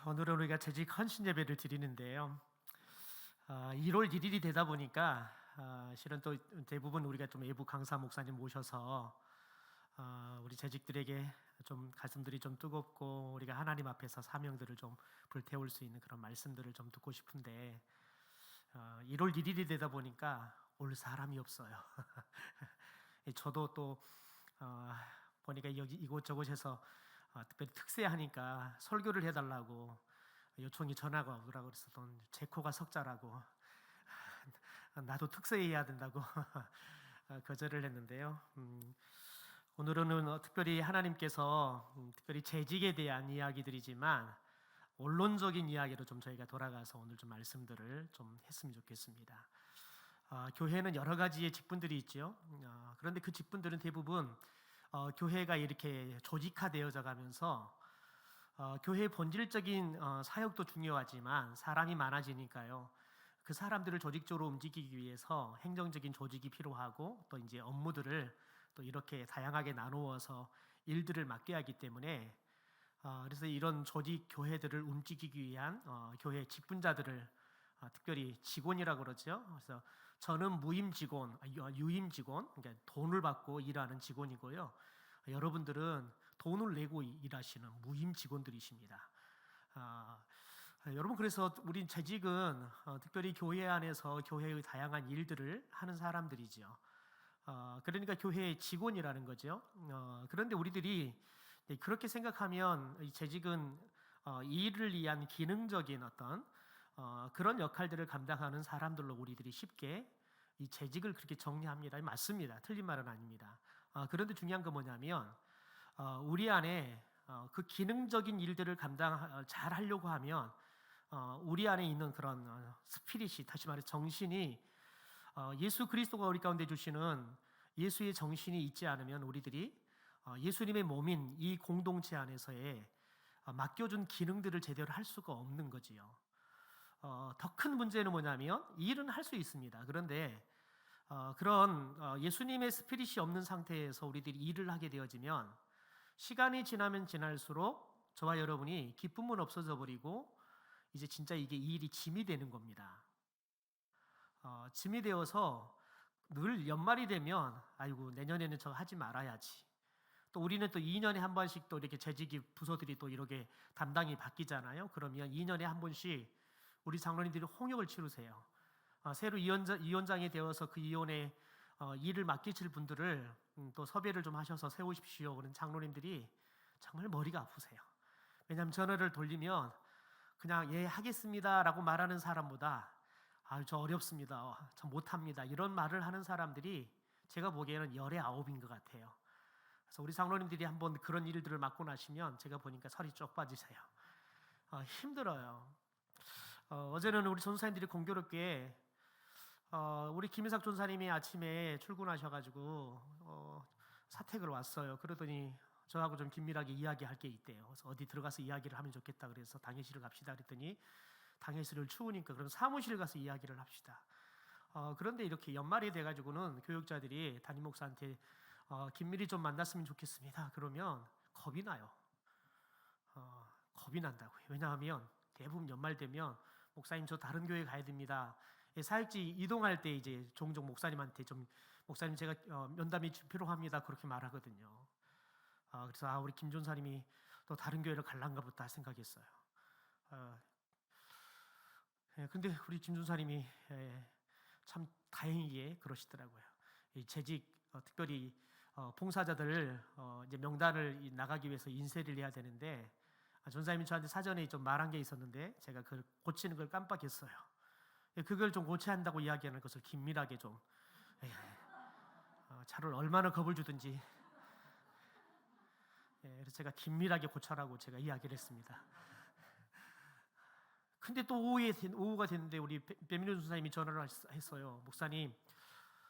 오늘은 우리가 재직 헌신 예배를 드리는데요. 1월 1일이 되다 보니까 실은 또 대부분 우리가 좀 외부 강사 목사님 모셔서 우리 재직들에게 좀 가슴들이 좀 뜨겁고 우리가 하나님 앞에서 사명들을 좀 불태울 수 있는 그런 말씀들을 좀 듣고 싶은데 1월 1일이 되다 보니까 올 사람이 없어요. 저도 또 보니까 여기 이곳저곳에서 특별히 특세하니까 설교를 해달라고 요청이 전화가 오더라고. 그래서 제 코가 석자라고 나도 특세해야 된다고 거절을 했는데요. 오늘은 특별히 하나님께서 특별히 재직에 대한 이야기들이지만 원론적인 이야기로 좀 저희가 돌아가서 오늘 좀 말씀들을 좀 했으면 좋겠습니다. 교회는 여러 가지의 직분들이 있죠. 그런데 그 직분들은 대부분 교회가 이렇게 조직화되어져 가면서 교회의 본질적인 사역도 중요하지만 사람이 많아지니까요. 그 사람들을 조직적으로 움직이기 위해서 행정적인 조직이 필요하고 또 이제 업무들을 또 이렇게 다양하게 나누어서 일들을 맡겨야 하기 때문에 그래서 이런 조직 교회들을 움직이기 위한 교회 직분자들을 특별히 직원이라고 그러죠. 그래서 저는 무임 직원, 유임 직원, 그러니까 돈을 받고 일하는 직원이고요. 여러분들은 돈을 내고 일하시는 무임 직원들이십니다. 여러분, 그래서 우리 재직은 특별히 교회 안에서 교회의 다양한 일들을 하는 사람들이죠. 그러니까 교회의 직원이라는 거죠. 그런데 우리들이 그렇게 생각하면 이 재직은 일을 위한 기능적인 어떤 그런 역할들을 감당하는 사람들로 우리들이 쉽게 이 재직을 그렇게 정리합니다. 맞습니다. 틀린 말은 아닙니다. 그런데 중요한 건 뭐냐면 우리 안에 그 기능적인 일들을 잘 하려고 하면 우리 안에 있는 그런 스피릿이, 다시 말해 정신이 예수 그리스도가 우리 가운데 주시는 예수의 정신이 있지 않으면 우리들이 예수님의 몸인 이 공동체 안에서의 맡겨준 기능들을 제대로 할 수가 없는 거지요. 더 큰 문제는 뭐냐면 일은 할 수 있습니다. 그런데 그런 예수님의 스피릿이 없는 상태에서 우리들이 일을 하게 되어지면 시간이 지나면 지날수록 저와 여러분이 기쁨은 없어져 버리고 이제 진짜 이게 이 일이 짐이 되는 겁니다. 짐이 되어서 늘 연말이 되면 아이고 내년에는 저 하지 말아야지. 또 우리는 또 2년에 한 번씩 또 이렇게 재직이 부서들이 또 이렇게 담당이 바뀌잖아요. 그러면 2년에 한 번씩 우리 장로님들이 홍역을 치르세요. 새로 위원장이 되어서 그 위원회 일을 맡기실 분들을 또 섭외를 좀 하셔서 세우십시오. 그런 장로님들이 정말 머리가 아프세요. 왜냐하면 전화를 돌리면 그냥 예 하겠습니다라고 말하는 사람보다 저 어렵습니다, 저 못합니다 이런 말을 하는 사람들이 제가 보기에는 열의 아홉인 것 같아요. 그래서 우리 장로님들이 한번 그런 일들을 맡고 나시면 제가 보니까 살이 쪽 빠지세요. 힘들어요. 어제는 우리 전사님들이 공교롭게 우리 김희삭 전사님이 아침에 출근하셔가지고 사택을 왔어요. 그러더니 저하고 좀 긴밀하게 이야기할 게 있대요. 그래서 어디 들어가서 이야기를 하면 좋겠다 그래서 당회실을 갑시다 그랬더니 당회실을 추우니까 그럼 사무실 가서 이야기를 합시다. 그런데 이렇게 연말이 돼가지고는 교육자들이 담임 목사한테 긴밀히 좀 만났으면 좋겠습니다. 그러면 겁이 나요. 겁이 난다고요. 왜냐하면 대부분 연말 되면 목사님 저 다른 교회 가야 됩니다. 사역지 이동할 때 이제 종종 목사님한테 좀 목사님 제가 면담이 필요합니다 그렇게 말하거든요. 그래서 우리 김 전사님이 또 다른 교회를 갈란가 보다 생각했어요. 근데 우리 김 전사님이 참 다행히에 그러시더라고요. 이 재직 특별히 봉사자들 이제 명단을 나가기 위해서 인쇄를 해야 되는데 전사님이 저한테 사전에 좀 말한 게 있었는데 제가 그걸 고치는 걸 깜빡했어요. 그걸 좀 고쳐야 한다고 이야기하는 것을 긴밀하게 좀 차를 얼마나 겁을 주든지 그래서 제가 긴밀하게 고쳐라고 제가 이야기를 했습니다. 근데 또 오후가 됐는데 우리 배민호 전사님이 전화를 했어요. 목사님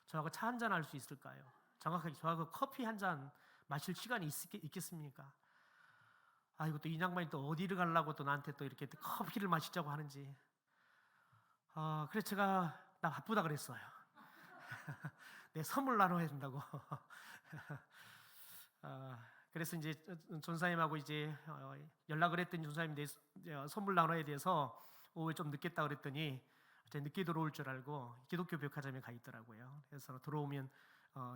저하고 차 한잔 할 수 있을까요? 정확하게 저하고 커피 한 잔 마실 시간이 있겠습니까? 이거 또 이 양반이 또 어디를 가려고 또 나한테 또 이렇게 커피를 마시자고 하는지. 그래서 제가 나 바쁘다 그랬어요. 내 선물 나눠야 된다고. 그래서 이제 전사님하고 이제 연락을 했더니 전사님 내 선물 나눠야 돼서 오후에 좀 늦겠다 그랬더니 이제 늦게 들어올 줄 알고 기독교 백화점에 가 있더라고요. 그래서 들어오면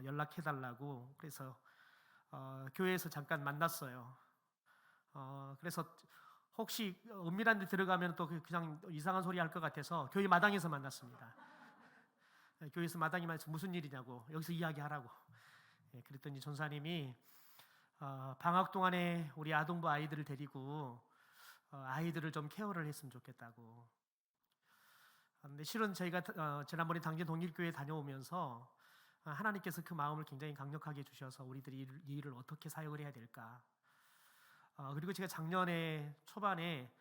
연락해 달라고 그래서 교회에서 잠깐 만났어요. 그래서 혹시 은밀한 데 들어가면 또 그냥 이상한 소리 할 것 같아서 교회 마당에서 만났습니다. 교회에서 마당에 만나서 무슨 일이냐고 여기서 이야기하라고. 그랬더니 전사님이 방학 동안에 우리 아동부 아이들을 데리고 아이들을 좀 케어를 했으면 좋겠다고. 근데 실은 저희가 지난번에 당진 동일교회 다녀오면서 하나님께서 그 마음을 굉장히 강력하게 주셔서 우리들이 이 일을 어떻게 사역을 해야 될까. 그리고 제가 작년에 초반에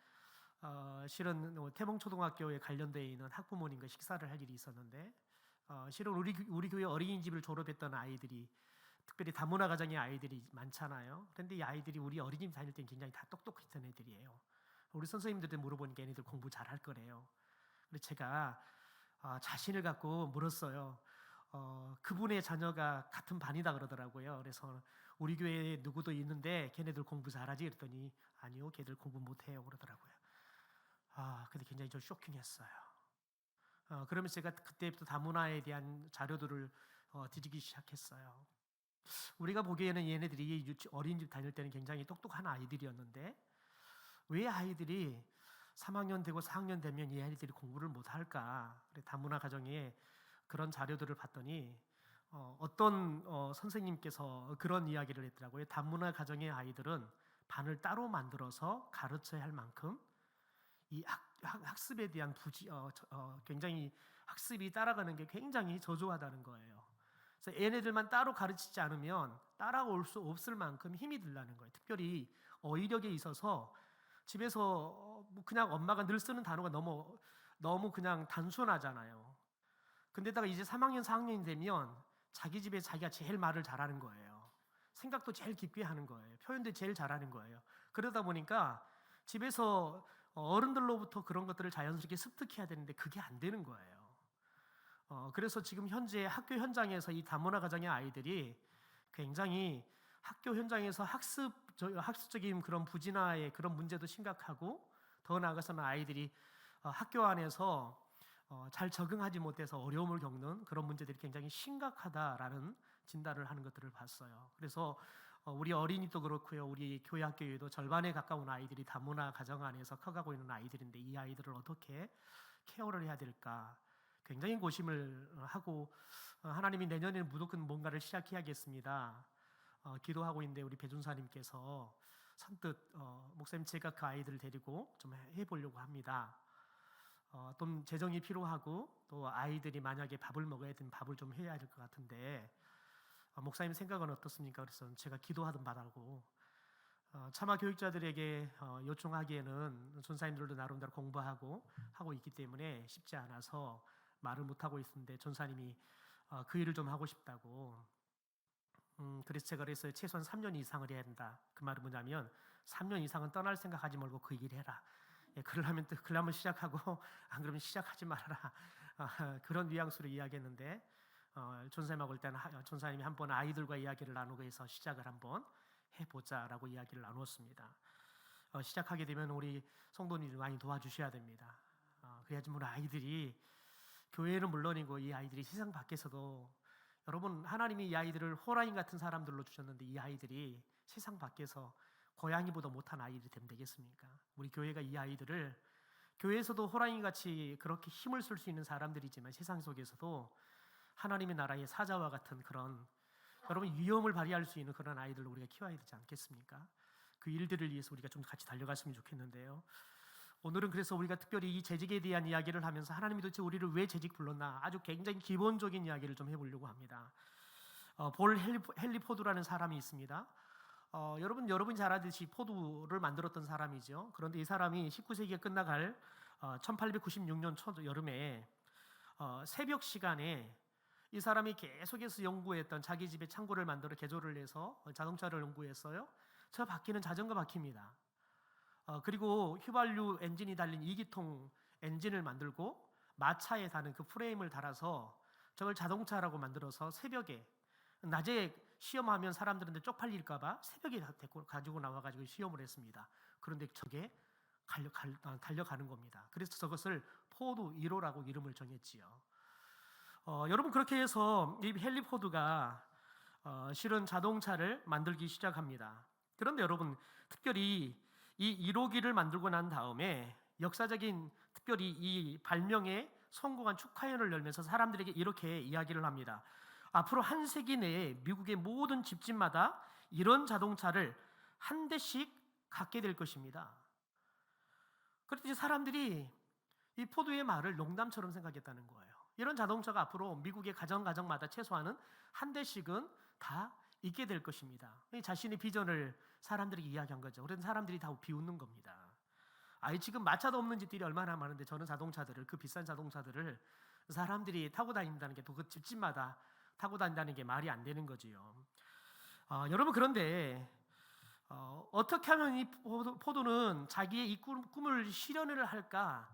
실은 태봉초등학교에 관련되어 있는 학부모님과 식사를 할 일이 있었는데 실은 우리 교회 어린이집을 졸업했던 아이들이 특별히 다문화 가정의 아이들이 많잖아요. 그런데 이 아이들이 우리 어린이집 다닐 때는 굉장히 다 똑똑했던 애들이에요. 우리 선생님들한테 물어보니까 얘네들 공부 잘할 거래요. 그래서 제가 자신을 갖고 물었어요. 그분의 자녀가 같은 반이다 그러더라고요. 그래서 우리 교회에 누구도 있는데 걔네들 공부 잘하지? 그랬더니 아니요, 걔들 공부 못해요 그러더라고요. 근데 굉장히 좀 쇼킹했어요. 그러면서 제가 그때부터 다문화에 대한 자료들을 뒤지기 시작했어요. 우리가 보기에는 얘네들이 어린이집 다닐 때는 굉장히 똑똑한 아이들이었는데 왜 아이들이 3학년 되고 4학년 되면 이 아이들이 공부를 못할까? 다문화 가정에 그런 자료들을 봤더니 어떤 선생님께서 그런 이야기를 했더라고요. 다문화 가정의 아이들은 반을 따로 만들어서 가르쳐야 할 만큼 이 학습에 대한 굉장히 학습이 따라가는 게 굉장히 저조하다는 거예요. 그래서 얘네들만 따로 가르치지 않으면 따라올 수 없을 만큼 힘이 들라는 거예요. 특별히 어휘력에 있어서 집에서 그냥 엄마가 늘 쓰는 단어가 너무 그냥 단순하잖아요. 근데다가 이제 3학년, 4학년이 되면 자기 집에 자기가 제일 말을 잘하는 거예요. 생각도 제일 깊게 하는 거예요. 표현도 제일 잘하는 거예요. 그러다 보니까 집에서 어른들로부터 그런 것들을 자연스럽게 습득해야 되는데 그게 안 되는 거예요. 그래서 지금 현재 학교 현장에서 이 다문화 가정의 아이들이 굉장히 학교 현장에서 학습적인 그런 부진화의 그런 문제도 심각하고 더 나아가서는 아이들이 학교 안에서 잘 적응하지 못해서 어려움을 겪는 그런 문제들이 굉장히 심각하다라는 진단을 하는 것들을 봤어요. 그래서 우리 어린이도 그렇고요. 우리 교회 학교에도 절반에 가까운 아이들이 다문화 가정 안에서 커가고 있는 아이들인데 이 아이들을 어떻게 케어를 해야 될까 굉장히 고심을 하고 하나님이 내년에는 무조건 뭔가를 시작해야겠습니다. 기도하고 있는데 우리 배준사님께서 선뜻 목사님 제가 그 아이들을 데리고 좀 해보려고 합니다. 좀 재정이 필요하고 또 아이들이 만약에 밥을 먹어야 되는 밥을 좀 해야 될 것 같은데 목사님 생각은 어떻습니까? 그래서 제가 기도하던 바라고 차마 교육자들에게 요청하기에는 전사님들도 나름대로 공부하고 하고 있기 때문에 쉽지 않아서 말을 못하고 있었는데 전사님이 그 일을 좀 하고 싶다고 그래서 제가 그랬어요. 최소한 3년 이상을 해야 된다. 그 말은 뭐냐면 3년 이상은 떠날 생각하지 말고 그 일 해라. 그러려면 시작하고 안 그러면 시작하지 말아라. 그런 뉘앙스로 이야기했는데 전사님하고 일단 전사님이 한번 아이들과 이야기를 나누고 해서 시작을 한번 해보자라고 이야기를 나눴습니다. 시작하게 되면 우리 성도님들 많이 도와주셔야 됩니다. 그래야지 우리 아이들이 교회는 물론이고 이 아이들이 세상 밖에서도 여러분 하나님이 이 아이들을 호랑이 같은 사람들로 주셨는데 이 아이들이 세상 밖에서 고양이보다 못한 아이들이 되면 되겠습니까? 우리 교회가 이 아이들을 교회에서도 호랑이같이 그렇게 힘을 쓸 수 있는 사람들이지만 세상 속에서도 하나님의 나라의 사자와 같은 그런 여러분 위엄을 발휘할 수 있는 그런 아이들로 우리가 키워야 되지 않겠습니까? 그 일들을 위해서 우리가 좀 같이 달려갔으면 좋겠는데요. 오늘은 그래서 우리가 특별히 이 재직에 대한 이야기를 하면서 하나님이 도대체 우리를 왜 재직 불렀나 아주 굉장히 기본적인 이야기를 좀 해보려고 합니다. 볼 헨리 포드라는 사람이 있습니다. 여러분 잘 아듯이 포도를 만들었던 사람이죠. 그런데 이 사람이 19세기가 끝나갈 1896년 여름에 새벽 시간에 이 사람이 계속해서 연구했던 자기 집에 창고를 만들어 개조를 해서 자동차를 연구했어요. 저 바퀴는 자전거 바퀴입니다. 그리고 휘발유 엔진이 달린 2기통 엔진을 만들고 마차에 다는 그 프레임을 달아서 저걸 자동차라고 만들어서 새벽에 낮에 시험하면 사람들한테 쪽팔릴까봐 새벽에 가지고 나와가지고 시험을 했습니다. 그런데 저게 달려가는 겁니다. 그래서 저것을 포드 1호라고 이름을 정했지요. 여러분, 그렇게 해서 이 헨리 포드가 실은 자동차를 만들기 시작합니다. 그런데 여러분, 특별히 이 1호기를 만들고 난 다음에 역사적인, 특별히 이 발명에 성공한 축하회를 열면서 사람들에게 이렇게 이야기를 합니다. 앞으로 한 세기 내에 미국의 모든 집집마다 이런 자동차를 한 대씩 갖게 될 것입니다. 그랬더니 사람들이 이 포드의 말을 농담처럼 생각했다는 거예요. 이런 자동차가 앞으로 미국의 가정마다 최소한은 한 대씩은 다 있게 될 것입니다. 자신의 비전을 사람들에게 이야기한 거죠. 그래서 사람들이 다 비웃는 겁니다. 지금 마차도 없는 집들이 얼마나 많은데 저는 자동차들을, 그 비싼 자동차들을 사람들이 타고 다닌다는 게, 또 그 집집마다 타고 다닌다는 게 말이 안 되는 거지요. 여러분, 그런데 어떻게 하면 이 포도는 자기의 이 꿈을 실현을 할까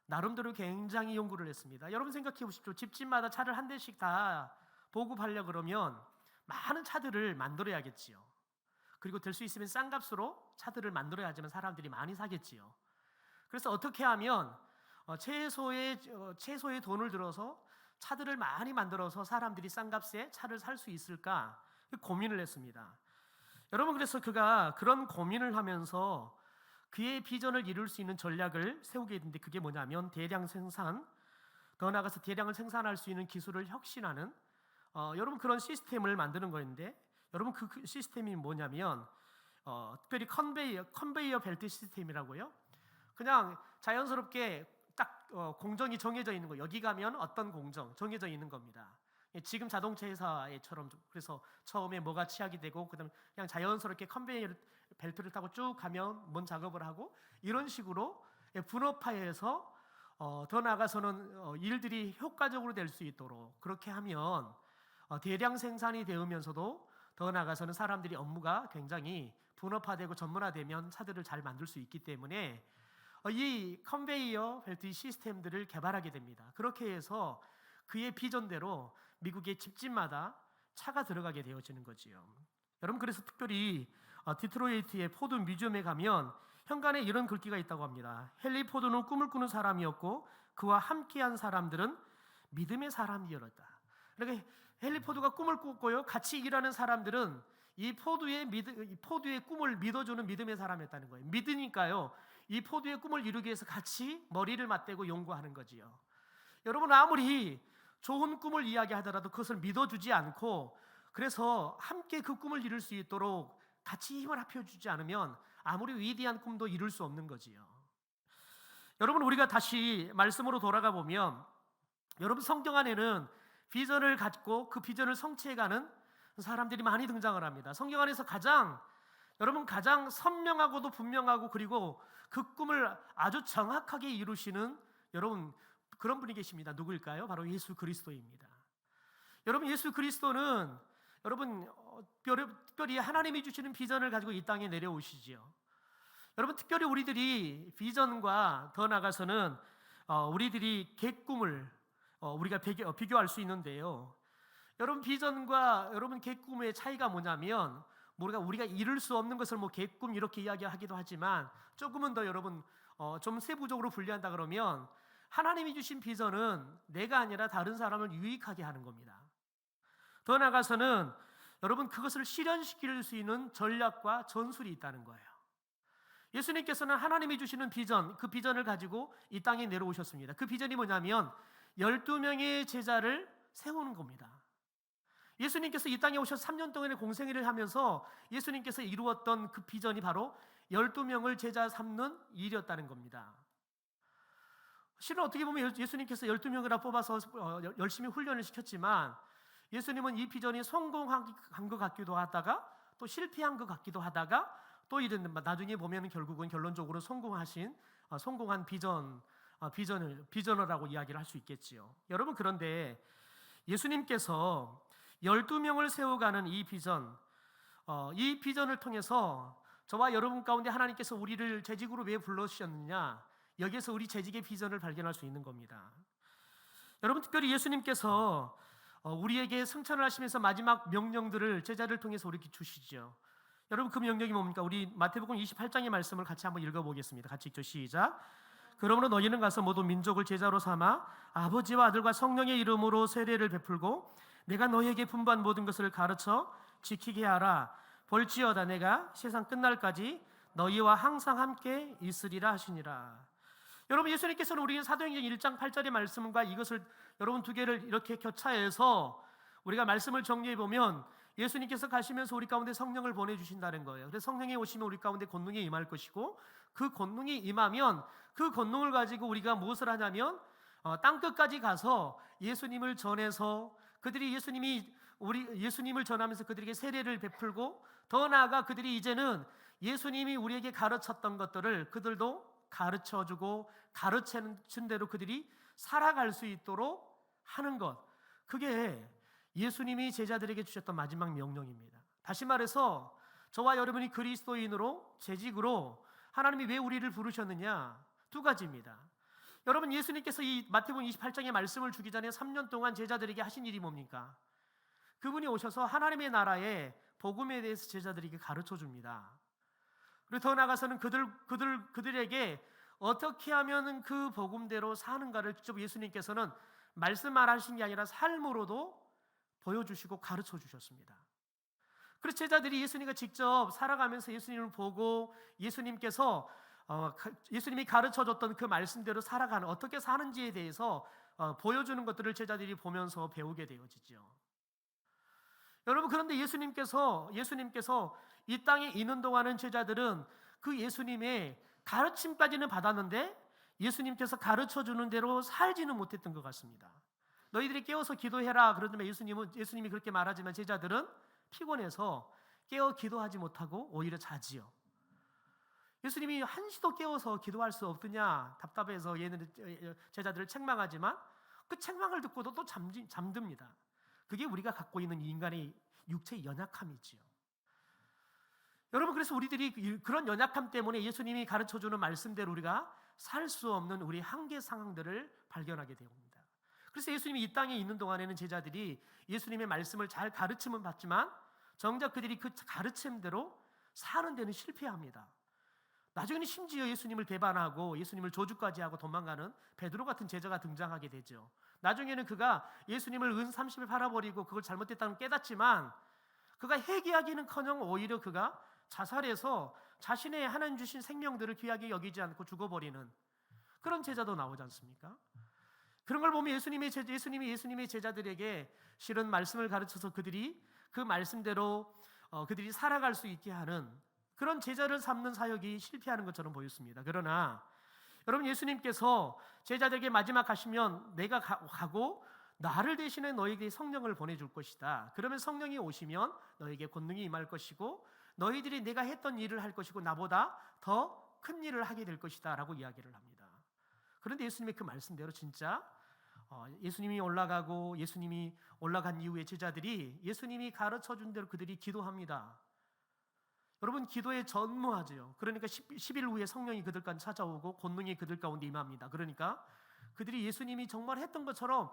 나름대로 굉장히 연구를 했습니다. 여러분 생각해 보십시오. 집집마다 차를 한 대씩 다 보급하려 그러면 많은 차들을 만들어야겠지요. 그리고 될 수 있으면 싼 값으로 차들을 만들어야지만 사람들이 많이 사겠지요. 그래서 어떻게 하면 최소의 돈을 들어서 차들을 많이 만들어서 사람들이 싼 값에 차를 살 수 있을까 고민을 했습니다. 여러분, 그래서 그가 그런 고민을 하면서 그의 비전을 이룰 수 있는 전략을 세우게 됐는데, 그게 뭐냐면 대량 생산, 더 나아가서 대량을 생산할 수 있는 기술을 혁신하는 여러분 그런 시스템을 만드는 거였는데, 여러분 그 시스템이 뭐냐면 특별히 컨베이어 벨트 시스템이라고요. 그냥 자연스럽게 딱 공정이 정해져 있는 거, 여기 가면 어떤 공정 정해져 있는 겁니다. 지금 자동차 회사처럼. 그래서 처음에 뭐가 치약이 되고 그다음 그냥 자연스럽게 컨베이어 벨트를 타고 쭉 가면 뭔 작업을 하고, 이런 식으로 분업화해서 더 나아가서는 일들이 효과적으로 될 수 있도록 그렇게 하면 대량 생산이 되면서도 더 나아가서는 사람들이 업무가 굉장히 분업화되고 전문화되면 차들을 잘 만들 수 있기 때문에 이 컨베이어 벨트 시스템들을 개발하게 됩니다. 그렇게 해서 그의 비전대로 미국의 집집마다 차가 들어가게 되어지는 거지요. 여러분, 그래서 특별히 디트로이트의 포드 뮤지엄에 가면 현관에 이런 글귀가 있다고 합니다. 헨리 포드는 꿈을 꾸는 사람이었고 그와 함께한 사람들은 믿음의 사람이었다. 그러니까 헨리 포드가 꿈을 꿨고요, 같이 일하는 사람들은 이 포드의 꿈을 믿어주는 믿음의 사람이었다는 거예요. 믿으니까요, 이 포드의 꿈을 이루기 위해서 같이 머리를 맞대고 연구하는 거지요. 여러분, 아무리 좋은 꿈을 이야기하더라도 그것을 믿어주지 않고, 그래서 함께 그 꿈을 이룰 수 있도록 같이 힘을 합쳐주지 않으면 아무리 위대한 꿈도 이룰 수 없는 거지요. 여러분, 우리가 다시 말씀으로 돌아가 보면 여러분, 성경 안에는 비전을 갖고 그 비전을 성취해가는 사람들이 많이 등장을 합니다. 성경 안에서 가장 선명하고도 분명하고, 그리고 그 꿈을 아주 정확하게 이루시는 여러분 그런 분이 계십니다. 누구일까요? 바로 예수 그리스도입니다. 여러분, 예수 그리스도는 여러분 특별히 하나님이 주시는 비전을 가지고 이 땅에 내려오시지요. 여러분, 특별히 우리들이 비전과 더 나아가서는 우리들이 객꿈을 우리가 비교할 수 있는데요. 여러분, 비전과 여러분 객꿈의 차이가 뭐냐면, 우리가 이룰 수 없는 것을 객꿈 이렇게 이야기하기도 하지만, 조금은 더 여러분 좀 세부적으로 분리한다 그러면 하나님이 주신 비전은 내가 아니라 다른 사람을 유익하게 하는 겁니다. 더 나아가서는 여러분 그것을 실현시킬 수 있는 전략과 전술이 있다는 거예요. 예수님께서는 하나님이 주시는 비전, 그 비전을 가지고 이 땅에 내려오셨습니다. 그 비전이 뭐냐면 12명의 제자를 세우는 겁니다. 예수님께서 이 땅에 오셔서 3년 동안의 공생애를 하면서 예수님께서 이루었던 그 비전이 바로 12명을 제자 삼는 일이었다는 겁니다. 실은 어떻게 보면 예수님께서 12명을 다 뽑아서 열심히 훈련을 시켰지만, 예수님은 이 비전이 성공한 것 같기도 하다가 또 실패한 것 같기도 하다가 또 나중에 보면 결국은 결론적으로 성공한 비전이라고 이야기를 할 수 있겠지요. 여러분, 그런데 예수님께서 12명을 세워가는 이 비전을 통해서 저와 여러분 가운데 하나님께서 우리를 재직으로 왜 불러주셨느냐, 여기에서 우리 재직의 비전을 발견할 수 있는 겁니다. 여러분, 특별히 예수님께서 우리에게 승천을 하시면서 마지막 명령들을 제자를 통해서 우리에게 주시죠. 여러분, 그 명령이 뭡니까? 우리 마태복음 28장의 말씀을 같이 한번 읽어보겠습니다. 같이 읽죠. 시작. 그러므로 너희는 가서 모든 민족을 제자로 삼아 아버지와 아들과 성령의 이름으로 세례를 베풀고 내가 너희에게 분부한 모든 것을 가르쳐 지키게 하라. 볼지어다 내가 세상 끝날까지 너희와 항상 함께 있으리라 하시니라. 여러분, 예수님께서는 우리 사도행전 1장 8절의 말씀과 이것을 여러분 두 개를 이렇게 교차해서 우리가 말씀을 정리해 보면 예수님께서 가시면서 우리 가운데 성령을 보내주신다는 거예요. 그래서 성령이 오시면 우리 가운데 권능이 임할 것이고, 그 권능이 임하면 그 권능을 가지고 우리가 무엇을 하냐면 땅 끝까지 가서 예수님을 전해서 그들이 예수님을 전하면서 그들에게 세례를 베풀고, 더 나아가 그들이 이제는 예수님이 우리에게 가르쳤던 것들을 그들도 가르쳐주고 가르치는 대로 그들이 살아갈 수 있도록 하는 것, 그게 예수님이 제자들에게 주셨던 마지막 명령입니다. 다시 말해서 저와 여러분이 그리스도인으로 재직으로 하나님이 왜 우리를 부르셨느냐? 두 가지입니다. 여러분, 예수님께서 이 마태복음 28장의 말씀을 주기 전에 3년 동안 제자들에게 하신 일이 뭡니까? 그분이 오셔서 하나님의 나라의 복음에 대해서 제자들에게 가르쳐 줍니다. 그리고 더 나아가서는 그들에게 어떻게 하면 그 복음대로 사는가를 직접 예수님께서는 말씀만 하신 게 아니라 삶으로도 보여주시고 가르쳐 주셨습니다. 그래서 제자들이 예수님과 직접 살아가면서 예수님을 보고 예수님이 가르쳐줬던 그 말씀대로 살아가는, 어떻게 사는지에 대해서 보여주는 것들을 제자들이 보면서 배우게 되어지죠. 여러분, 그런데 예수님께서 이 땅에 있는 동안은 제자들은 그 예수님의 가르침까지는 받았는데 예수님께서 가르쳐주는 대로 살지는 못했던 것 같습니다. 너희들이 깨워서 기도해라 그러지만 예수님이 그렇게 말하지만 제자들은 피곤해서 깨어 기도하지 못하고 오히려 자지요. 예수님이 한시도 깨워서 기도할 수 없느냐 답답해서 제자들을 책망하지만 그 책망을 듣고도 또 잠듭니다. 그게 우리가 갖고 있는 인간의 육체의 연약함이지요. 여러분, 그래서 우리들이 그런 연약함 때문에 예수님이 가르쳐주는 말씀대로 우리가 살 수 없는 우리 한계 상황들을 발견하게 됩니다. 그래서 예수님이 이 땅에 있는 동안에는 제자들이 예수님의 말씀을 잘 가르침은 받지만 정작 그들이 그 가르침대로 사는 데는 실패합니다. 나중에는 심지어 예수님을 배반하고 예수님을 저주까지 하고 도망가는 베드로 같은 제자가 등장하게 되죠. 나중에는 그가 예수님을 은 30을 팔아버리고 그걸 잘못했다는 깨닫지만 그가 회개하기는커녕 오히려 그가 자살해서 자신의 하나님 주신 생명들을 귀하게 여기지 않고 죽어버리는 그런 제자도 나오지 않습니까? 그런 걸 보면 예수님이 제자들에게 실은 말씀을 가르쳐서 그들이 그 말씀대로 그들이 살아갈 수 있게 하는 그런 제자를 삼는 사역이 실패하는 것처럼 보였습니다. 그러나 여러분, 예수님께서 제자들에게 마지막 가시면 내가 가고 나를 대신해 너에게 성령을 보내줄 것이다. 그러면 성령이 오시면 너에게 권능이 임할 것이고 너희들이 내가 했던 일을 할 것이고 나보다 더 큰 일을 하게 될 것이다 라고 이야기를 합니다. 그런데 예수님의 그 말씀대로 진짜 예수님이 올라간 이후에 제자들이 예수님이 가르쳐준 대로 그들이 기도합니다. 여러분, 기도에 전무하죠. 그러니까 10일 후에 성령이 그들 가운데 찾아오고 권능이 그들 가운데 임합니다. 그러니까 그들이 예수님이 정말 했던 것처럼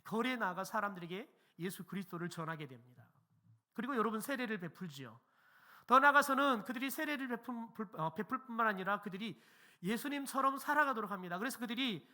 거리에 나가 사람들에게 예수 그리스도를 전하게 됩니다. 그리고 여러분, 세례를 베풀지요. 더 나아가서는 그들이 세례를 베풀 뿐만 아니라 그들이 예수님처럼 살아가도록 합니다. 그래서 그들이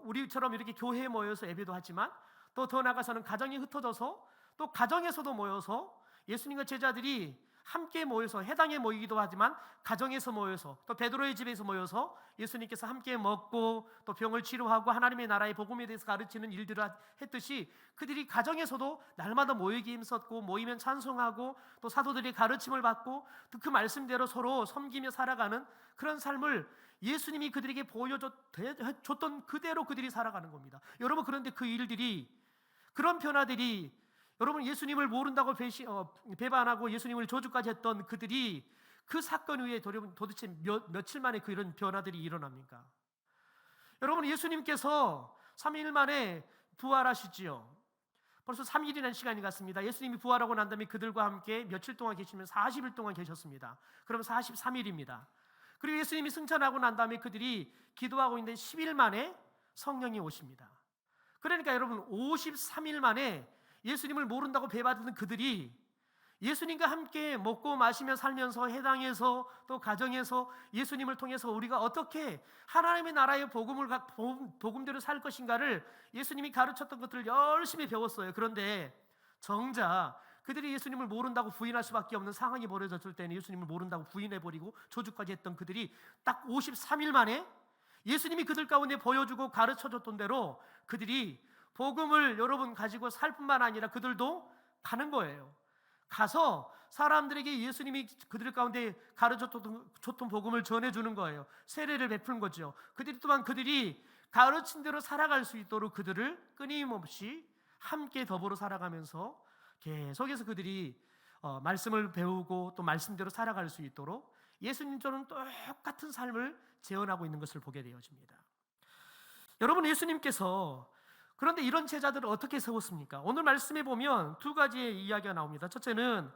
우리처럼 이렇게 교회에 모여서 예배도 하지만 또 더 나아가서는 가정이 흩어져서 또 가정에서도 모여서 예수님과 제자들이 함께 모여서 해당에 모이기도 하지만 가정에서 모여서 또 베드로의 집에서 모여서 예수님께서 함께 먹고 또 병을 치료하고 하나님의 나라의 복음에 대해서 가르치는 일들을 했듯이 그들이 가정에서도 날마다 모이기 힘썼고 모이면 찬송하고 또 사도들이 가르침을 받고 또 그 말씀대로 서로 섬기며 살아가는 그런 삶을 예수님이 그들에게 보여줬던 그대로 그들이 살아가는 겁니다. 여러분, 그런데 그런 변화들이 여러분, 예수님을 모른다고 배반하고 예수님을 저주까지 했던 그들이 그 사건 후에 도대체 며칠 만에 그런 변화들이 일어납니까? 여러분, 예수님께서 3일 만에 부활하시지요. 벌써 3일이라는 시간이 갔습니다. 예수님이 부활하고 난 다음에 그들과 함께 며칠 동안 계시면 40일 동안 계셨습니다. 그러면 43일입니다. 그리고 예수님이 승천하고 난 다음에 그들이 기도하고 있는데 10일 만에 성령이 오십니다. 그러니까 여러분 53일 만에 예수님을 모른다고 배받은 그들이 예수님과 함께 먹고 마시며 살면서 해당에서 또 가정에서 예수님을 통해서 우리가 어떻게 하나님의 나라의 복음대로 살 것인가를 예수님이 가르쳤던 것들을 열심히 배웠어요. 그런데 정작 그들이 예수님을 모른다고 부인할 수밖에 없는 상황이 벌어졌을 때는 예수님을 모른다고 부인해버리고 조주까지 했던 그들이 딱 53일 만에 예수님이 그들 가운데 보여주고 가르쳐줬던 대로 그들이 복음을 여러분 가지고 살 뿐만 아니라 그들도 가는 거예요. 가서 사람들에게 예수님이 그들 가운데 가르쳐줬던 복음을 전해주는 거예요. 세례를 베푸는 거죠. 그들이 또한 그들이 가르친 대로 살아갈 수 있도록 그들을 끊임없이 함께 더불어 살아가면서 계속해서 그들이 말씀을 배우고 또 말씀대로 살아갈 수 있도록 예수님처럼 똑같은 삶을 재현하고 있는 것을 보게 되어집니다. 여러분, 예수님께서 그런데 이런 제자들을 어떻게 세웠습니까? 오늘 말씀에 보면 두 가지의 이야기가 나옵니다. 첫째는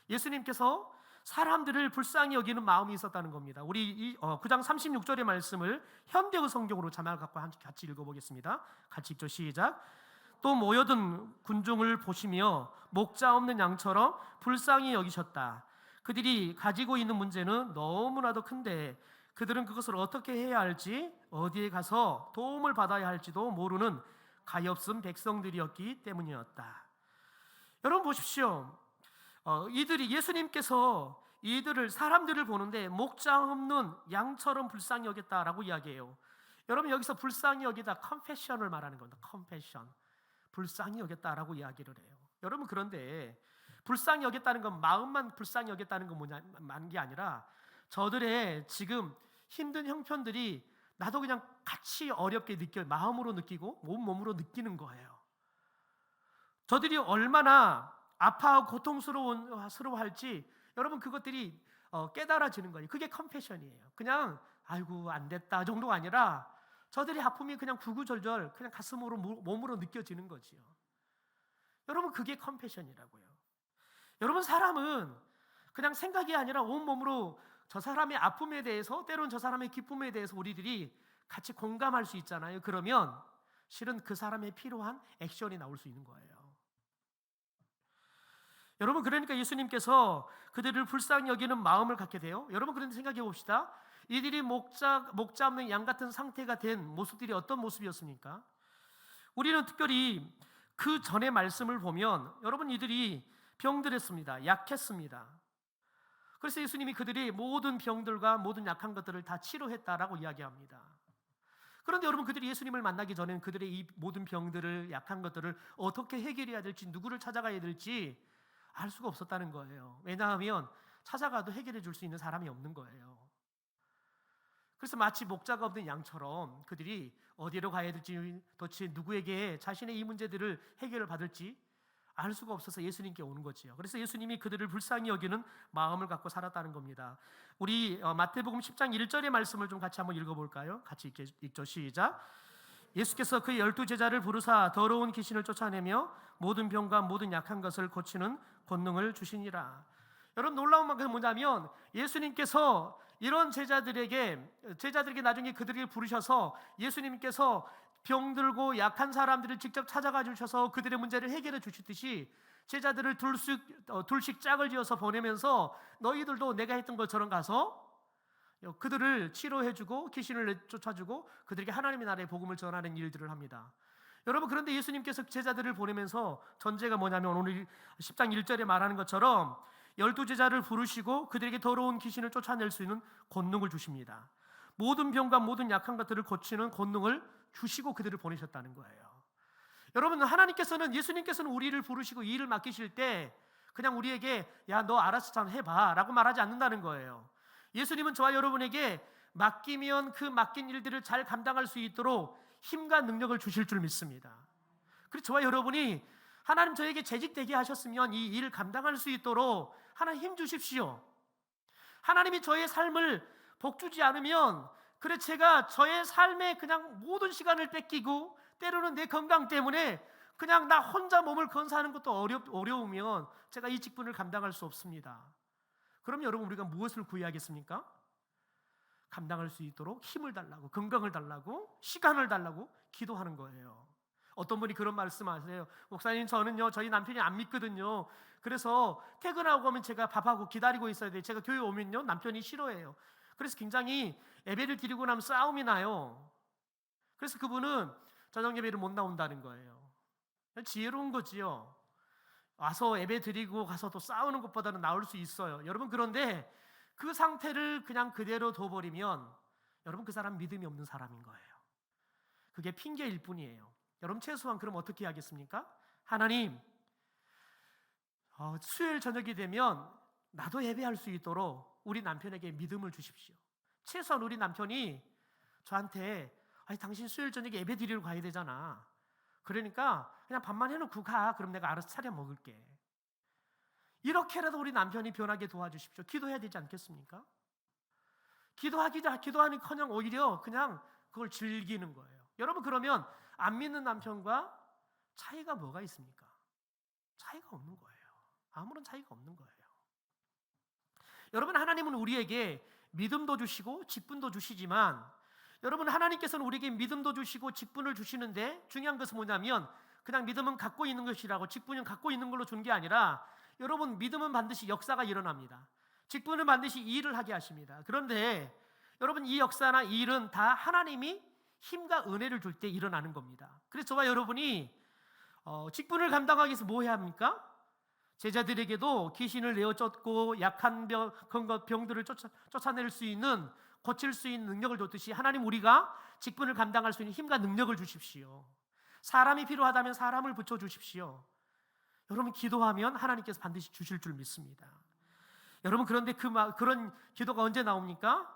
예수님께서 사람들을 불쌍히 여기는 마음이 있었다는 겁니다. 우리 9장 36절의 말씀을 현대의 성경으로 자막을 갖고 같이 읽어보겠습니다. 같이 읽죠. 시작. 또 모여든 군중을 보시며 목자 없는 양처럼 불쌍히 여기셨다. 그들이 가지고 있는 문제는 너무나도 큰데 그들은 그것을 어떻게 해야 할지, 어디에 가서 도움을 받아야 할지도 모르는 가엾은 백성들이었기 때문이었다. 여러분 보십시오. 예수님께서 이들을 사람들을 보는데 목자 없는 양처럼 불쌍히 여겼다라고 이야기해요. 여러분 여기서 불쌍히 여기다 컴패션을 말하는 겁니다. 컴패션. 불쌍히 여겼다라고 이야기를 해요. 여러분 그런데 불쌍히 여겼다는 건 마음만 불쌍히 여겼다는 건 뭐냐는 게 아니라 저들의 지금 힘든 형편들이 나도 그냥 같이 어렵게 마음으로 느끼고 몸으로 느끼는 거예요. 저들이 얼마나 아파하고 고통스러워할지 여러분 그것들이 깨달아지는 거예요. 그게 컴패션이에요. 그냥 아이고 안 됐다 정도가 아니라 저들의 아픔이 그냥 구구절절 그냥 가슴으로 몸으로 느껴지는 거지요. 여러분 그게 컴패션이라고요. 여러분 사람은 그냥 생각이 아니라 온몸으로 저 사람의 아픔에 대해서 때론 저 사람의 기쁨에 대해서 우리들이 같이 공감할 수 있잖아요. 그러면 실은 그 사람의 필요한 액션이 나올 수 있는 거예요. 여러분 그러니까 예수님께서 그들을 불쌍히 여기는 마음을 갖게 돼요. 여러분 그런데 생각해 봅시다. 이들이 목자 없는 양 같은 상태가 된 모습들이 어떤 모습이었습니까? 우리는 특별히 그 전의 말씀을 보면 여러분 이들이 병들었습니다. 약했습니다. 그래서 예수님이 그들이 모든 병들과 모든 약한 것들을 다 치료했다라고 이야기합니다. 그런데 여러분 그들이 예수님을 만나기 전에는 그들의 이 모든 병들을 약한 것들을 어떻게 해결해야 될지 누구를 찾아가야 될지 알 수가 없었다는 거예요. 왜냐하면 찾아가도 해결해 줄 수 있는 사람이 없는 거예요. 그래서 마치 목자가 없는 양처럼 그들이 어디로 가야 될지 도대체 누구에게 자신의 이 문제들을 해결을 받을지 알 수가 없어서 예수님께 오는 거지요. 그래서 예수님이 그들을 불쌍히 여기는 마음을 갖고 살았다는 겁니다. 우리 마태복음 10장 1절의 말씀을 좀 같이 한번 읽어볼까요? 같이 읽죠. 시작. 예수께서 그 12제자를 부르사 더러운 귀신을 쫓아내며 모든 병과 모든 약한 것을 고치는 권능을 주시니라. 여러분 놀라운 것은 뭐냐면 예수님께서 이런 제자들에게 나중에 그들을 부르셔서 예수님께서 병들고 약한 사람들을 직접 찾아가 주셔서 그들의 문제를 해결해 주시듯이 제자들을 둘씩 짝을 지어서 보내면서 너희들도 내가 했던 것처럼 가서 그들을 치료해주고 귀신을 쫓아주고 그들에게 하나님의 나라의 복음을 전하는 일들을 합니다. 여러분 그런데 예수님께서 제자들을 보내면서 전제가 뭐냐면 오늘 10장 1절에 말하는 것처럼 12제자를 부르시고 그들에게 더러운 귀신을 쫓아낼 수 있는 권능을 주십니다. 모든 병과 모든 약한 것들을 고치는 권능을 주시고 그들을 보내셨다는 거예요. 여러분 예수님께서는 우리를 부르시고 이 일을 맡기실 때 그냥 우리에게 야 너 알아서 잘 해봐 라고 말하지 않는다는 거예요. 예수님은 저와 여러분에게 맡기면 그 맡긴 일들을 잘 감당할 수 있도록 힘과 능력을 주실 줄 믿습니다. 그래서 저와 여러분이 하나님 저에게 재직되게 하셨으면 이 일을 감당할 수 있도록 하나님 힘 주십시오. 하나님이 저의 삶을 복주지 않으면 그래 제가 저의 삶에 그냥 모든 시간을 뺏기고 때로는 내 건강 때문에 그냥 나 혼자 몸을 건사하는 것도 어려우면 제가 이 직분을 감당할 수 없습니다. 그럼 여러분 우리가 무엇을 구해야겠습니까? 감당할 수 있도록 힘을 달라고 건강을 달라고 시간을 달라고 기도하는 거예요. 어떤 분이 그런 말씀하세요. 목사님, 저는요 저희 남편이 안 믿거든요. 그래서 퇴근하고 오면 제가 밥하고 기다리고 있어야 돼요. 제가 교회 오면요 남편이 싫어해요. 그래서 굉장히 예배를 드리고 나면 싸움이 나요. 그래서 그분은 저녁 예배를 못 나온다는 거예요. 지혜로운 거지요. 와서 예배 드리고 가서 또 싸우는 것보다는 나을 수 있어요. 여러분, 그런데 그 상태를 그냥 그대로 둬버리면 여러분 그 사람 믿음이 없는 사람인 거예요. 그게 핑계일 뿐이에요. 여러분, 최소한 그럼 어떻게 하겠습니까? 하나님, 수요일 저녁이 되면 나도 예배할 수 있도록 우리 남편에게 믿음을 주십시오. 최소한 우리 남편이 저한테 아니, 당신 수요일 저녁에 예배 드리러 가야 되잖아. 그러니까 그냥 밥만 해놓고 가. 그럼 내가 알아서 차려 먹을게. 이렇게라도 우리 남편이 변하게 도와주십시오. 기도해야 되지 않겠습니까? 기도하니커녕 오히려 그냥 그걸 즐기는 거예요. 여러분, 그러면 안 믿는 남편과 차이가 뭐가 있습니까? 차이가 없는 거예요. 아무런 차이가 없는 거예요. 여러분, 하나님은 우리에게 믿음도 주시고 직분도 주시지만, 여러분, 하나님께서는 우리에게 믿음도 주시고 직분을 주시는데 중요한 것은 뭐냐면 그냥 믿음은 갖고 있는 것이라고 직분은 갖고 있는 걸로 주는 게 아니라, 여러분, 믿음은 반드시 역사가 일어납니다. 직분은 반드시 일을 하게 하십니다. 그런데 여러분, 이 역사나 이 일은 다 하나님이 힘과 은혜를 줄 때 일어나는 겁니다. 그래서 저와 여러분이 직분을 감당하기 위해서 뭐 해야 합니까? 제자들에게도 귀신을 내어 쫓고 약한 병들을 쫓아낼 수 있는, 고칠 수 있는 능력을 줬듯이 하나님, 우리가 직분을 감당할 수 있는 힘과 능력을 주십시오. 사람이 필요하다면 사람을 붙여주십시오. 여러분, 기도하면 하나님께서 반드시 주실 줄 믿습니다. 여러분, 그런데 그런 기도가 언제 나옵니까?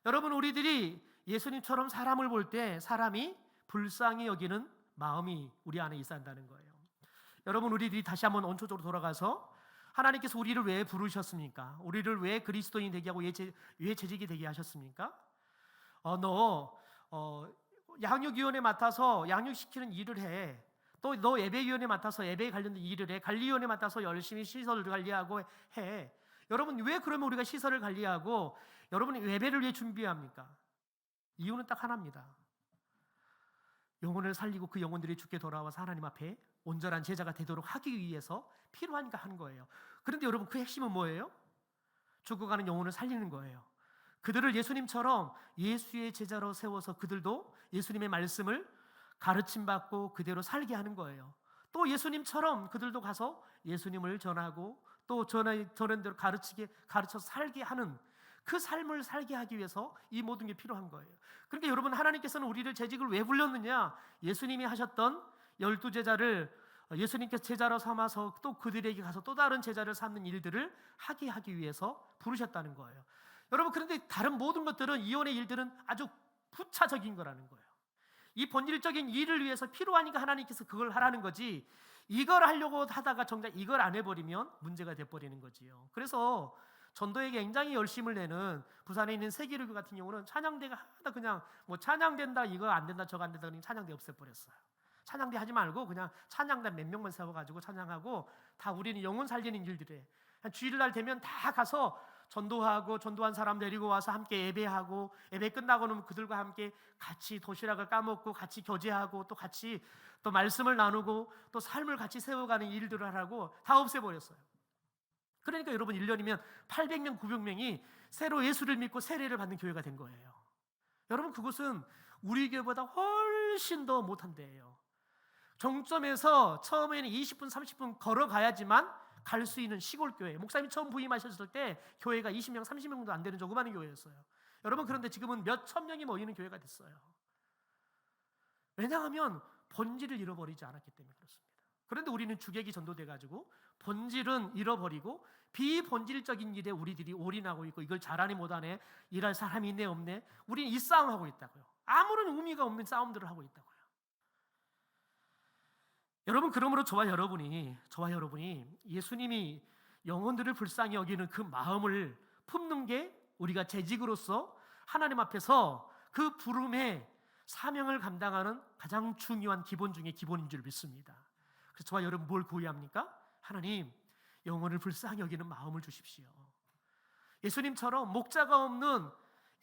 여러분, 우리들이 예수님처럼 사람을 볼 때 사람이 불쌍히 여기는 마음이 우리 안에 있어야 한다는 거예요. 여러분, 우리들이 다시 한번 원초적으로 돌아가서 하나님께서 우리를 왜 부르셨습니까? 우리를 왜 그리스도인 되게 하고 왜 재직이 되게 하셨습니까? 너 양육위원회 맡아서 양육시키는 일을 해. 또 너 예배위원회 맡아서 예배에 관련된 일을 해. 관리위원회 맡아서 열심히 시설을 관리하고 해. 여러분, 왜 그러면 우리가 시설을 관리하고 여러분이 예배를 왜 준비합니까? 이유는 딱 하나입니다. 영혼을 살리고 그 영혼들이 죽게 돌아와서 하나님 앞에 온전한 제자가 되도록 하기 위해서 필요하니까 하는 거예요. 그런데 여러분, 그 핵심은 뭐예요? 죽어가는 영혼을 살리는 거예요. 그들을 예수님처럼 예수의 제자로 세워서 그들도 예수님의 말씀을 가르침받고 그대로 살게 하는 거예요. 또 예수님처럼 그들도 가서 예수님을 전하고 또 전하는 대로 가르쳐서 살게 하는, 그 삶을 살게 하기 위해서 이 모든 게 필요한 거예요. 그러니까 여러분, 하나님께서는 우리를 재직을 왜 불렀느냐? 예수님이 하셨던 12제자를 예수님께서 제자로 삼아서 또 그들에게 가서 또 다른 제자를 삼는 일들을 하게 하기 위해서 부르셨다는 거예요. 여러분, 그런데 다른 모든 것들은, 이혼의 일들은 아주 부차적인 거라는 거예요. 이 본질적인 일을 위해서 필요하니까 하나님께서 그걸 하라는 거지, 이걸 하려고 하다가 정작 이걸 안 해버리면 문제가 돼버리는 거지요. 그래서 전도에 굉장히 열심을 내는 부산에 있는 세기르교 같은 경우는 찬양대가 하다 그냥 뭐 찬양된다, 이거 안 된다, 저거 안 된다, 그냥 찬양대 없애버렸어요. 찬양대 하지 말고 그냥 찬양단 몇 명만 세워가지고 찬양하고, 다 우리는 영혼 살리는 일들에 주일날 되면 다 가서 전도하고, 전도한 사람 데리고 와서 함께 예배하고, 예배 끝나고는 그들과 함께 같이 도시락을 까먹고 같이 교제하고 또 같이 또 말씀을 나누고 또 삶을 같이 세워가는 일들을 하라고 다 없애버렸어요. 그러니까 여러분, 1년이면 800명, 900명이 새로 예수를 믿고 세례를 받는 교회가 된 거예요. 여러분, 그것은 우리 교회보다 훨씬 더 못한 데예요. 종점에서 처음에는 20분, 30분 걸어가야지만 갈 수 있는 시골 교회. 목사님이 처음 부임하셨을 때 교회가 20명, 30명도 안 되는 조그마한 교회였어요. 여러분, 그런데 지금은 몇 천 명이 모이는 교회가 됐어요. 왜냐하면 본질을 잃어버리지 않았기 때문에 그렇습니다. 그런데 우리는 주객이 전도돼가지고 본질은 잃어버리고 비본질적인 일에 우리들이 올인하고 있고, 이걸 잘하니 못하네, 일할 사람이 있네 없네, 우리는 이 싸움하고 있다고요. 아무런 의미가 없는 싸움들을 하고 있다고요. 여러분, 그러므로 저와 여러분이 예수님이 영혼들을 불쌍히 여기는 그 마음을 품는 게 우리가 재직으로서 하나님 앞에서 그 부름의 사명을 감당하는 가장 중요한 기본 중에 기본인 줄 믿습니다. 그래서 저와 여러분, 뭘 구해합니까? 하나님, 영혼을 불쌍히 여기는 마음을 주십시오. 예수님처럼 목자가 없는